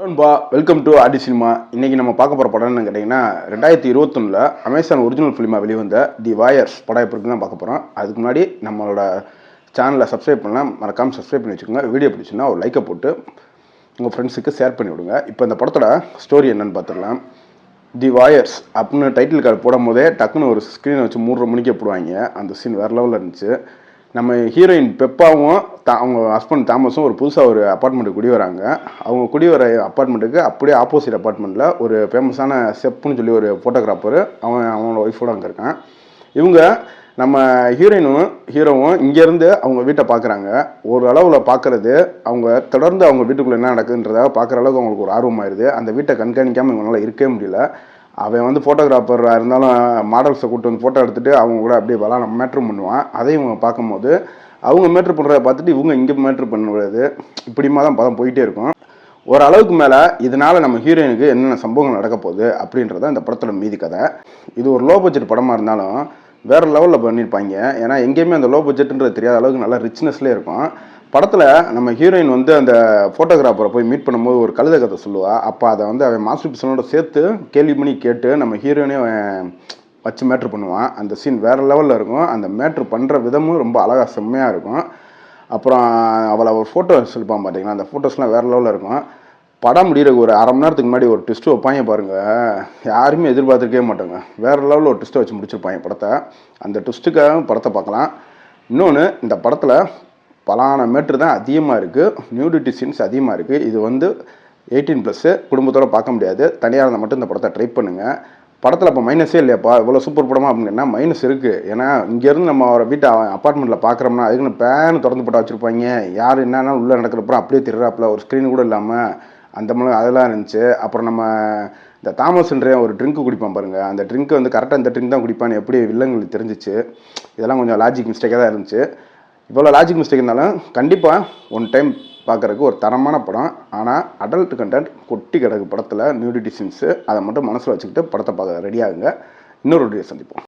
நண்பா, welcome to Aadi cinema. இன்னைக்கு நம்ம பார்க்க போகிற படம் என்னன்னு கேட்டிங்கன்னா 2021 அமேசான் ஒரிஜினல் ஃபிலிமாக வெளிவந்த தி வாயர்ஸ் படம் எப்படி தான் பார்க்க போகிறோம். அதுக்கு முன்னாடி நம்மளோட சேனலை சப்ஸ்கிரைப் பண்ணலாம், மறக்காமல் சப்ஸ்கிரைப் பண்ணி வச்சுக்கோங்க. வீடியோ பிடிச்சுன்னா ஒரு லைக்கை போட்டு உங்கள் ஃப்ரெண்ட்ஸுக்கு ஷேர் பண்ணி விடுங்க. இப்போ இந்த படத்தோட ஸ்டோரி என்னன்னு பார்த்துடலாம். தி வாயர்ஸ் அப்படின்னு டைட்டில் கார்டு போடும் போதே டக்குன்னு ஒரு ஸ்க்ரீனை வச்சு 3:30 மணிக்கே போடுவாங்க. அந்த சீன் வேறு லெவலில் இருந்துச்சு. நம்ம ஹீரோயின் பெப்பாவும் அவங்க ஹஸ்பண்ட் தாமஸும் ஒரு புதுசாக ஒரு அப்பார்ட்மெண்ட்டுக்கு குடி வராங்க. அவங்க குடி வர அப்பார்ட்மெண்ட்டுக்கு அப்படியே ஆப்போசிட் அப்பார்ட்மெண்ட்டில் ஒரு ஃபேமஸான செப்புன்னு சொல்லி ஒரு ஃபோட்டோகிராஃபர் அவனோட ஒய்ஃபோடு அங்கே இருக்கான். இவங்க நம்ம ஹீரோயினும் ஹீரோவும் இங்கேருந்து அவங்க வீட்டை பார்க்குறாங்க. ஒரு அளவில் பார்க்குறது அவங்க தொடர்ந்து அவங்க வீட்டுக்குள்ளே என்ன நடக்குதுன்றதாக பார்க்குற அளவுக்கு அவங்களுக்கு ஒரு ஆர்வமாயிருது. அந்த வீட்டை கண்காணிக்காமல் இவங்களால இருக்கவே முடியல. அவன் ஃபோட்டோகிராஃபராக இருந்தாலும் மாடல்ஸை கூப்பிட்டு வந்து ஃபோட்டோ எடுத்துகிட்டு அவங்க கூட அப்படியே மேட்ரு பண்ணுவான். அதையும் இவங்க பார்க்கும்போது அவங்க மேட்ரு பண்ணுறத பார்த்துட்டு இவங்க இங்கே மேட்ரு பண்ணுறது இப்படிமா தான் படம் போயிட்டே இருக்கும். ஓரளவுக்கு மேலே இதனால் நம்ம ஹீரோயினுக்கு என்னென்ன சம்பவங்கள் நடக்க போகுது அப்படின்றத இந்த படத்தோட மீதி கதை. இது ஒரு லோ பட்ஜெட் படமாக இருந்தாலும் வேறு லெவலில் பண்ணியிருப்பாங்க. ஏன்னா எங்கேயுமே அந்த லோ பட்ஜெட்டுன்றது தெரியாத அளவுக்கு நல்லா ரிச்னஸ்லேயே இருக்கும். படத்தில் நம்ம ஹீரோயின் அந்த ஃபோட்டோகிராஃபரை போய் மீட் பண்ணும்போது ஒரு கழுதை கதை சொல்லுவாள். அப்போ அதை அவன் மாஸ்டர் பீஸனோட சேர்த்து கேள்வி பண்ணி கேட்டு நம்ம ஹீரோயினையும் வச்சு மேட்ரு பண்ணுவான். அந்த சீன் வேறு லெவலில் இருக்கும். அந்த மேட்ரு பண்ணுற விதமும் ரொம்ப அழகாக செம்மையாக இருக்கும். அப்புறம் அவளை ஒரு ஃபோட்டோ சொல்லிப்பான் பார்த்தீங்கன்னா, அந்த ஃபோட்டோஸ்லாம் வேறு லெவலில் இருக்கும். படம் முடிகிறதுக்கு ஒரு அரை மணி நேரத்துக்கு முன்னாடி ஒரு ட்விஸ்ட்டு வைப்பாங்க பாருங்கள், யாருமே எதிர்பார்த்துருக்கவே மாட்டாங்க. வேறு லெவலில் ஒரு ட்விஸ்ட்டை வச்சு முடிச்சிருப்பாங்க படத்தை. அந்த ட்விஸ்ட்டுக்காக படத்தை பார்க்கலாம். இன்னொன்று, இந்த படத்தில் பலான மேட்ரு தான் அதிகமாக இருக்குது, நியூடிட்டி சீன்ஸ் அதிகமாக இருக்குது. இது 18+, குடும்பத்தோடு பார்க்க முடியாது. தனியாக இருந்தால் மட்டும் இந்த படத்தை ட்ரை பண்ணுங்கள். படத்தில் இப்போ மைனஸே இல்லையாப்பா, இவ்வளோ சூப்பர் படமா அப்படின்னா மைனஸ் இருக்குது. ஏன்னா இங்கேருந்து நம்ம அவரை வீட்டை அப்பார்ட்மெண்ட்டில் பார்க்குறோம்னா அதுக்குன்னு பேனு திறந்து போட்டு வச்சுருப்பாங்க. யார் என்னன்னா உள்ளே நடக்கிறப்பறம் அப்படியே திருறாப்புல ஒரு ஸ்க்ரீன் கூட இல்லாமல் அந்த மாதிரி அதெல்லாம் இருந்துச்சு. அப்புறம் நம்ம இந்த தாமஸ்ன்ற ஒரு ட்ரிங்க்கு குடிப்பான் பாருங்கள், அந்த ட்ரிங்க்கு கரெக்டாக இந்த ட்ரிங்க் தான் குடிப்பான்னு எப்படி வில்லங்களுக்கு தெரிஞ்சிச்சு. இதெல்லாம் கொஞ்சம் லாஜிக் மிஸ்டேக்காக தான் இருந்துச்சு. இவ்வளோ லாஜிக் மிஸ்டேக் இருந்தாலும் கண்டிப்பாக ஒன் டைம் பார்க்குறதுக்கு ஒரு தரமான படம். ஆனால் அடல்ட் கண்டென்ட் கொட்டி கிடக்கு படத்தில், நியூடிட்டி சீன்ஸு. அதை மட்டும் மனசில் வச்சுக்கிட்டு படத்தை பார்க்க ரெடியாகுங்க. இன்னொரு வீடியோ சந்திப்போம்.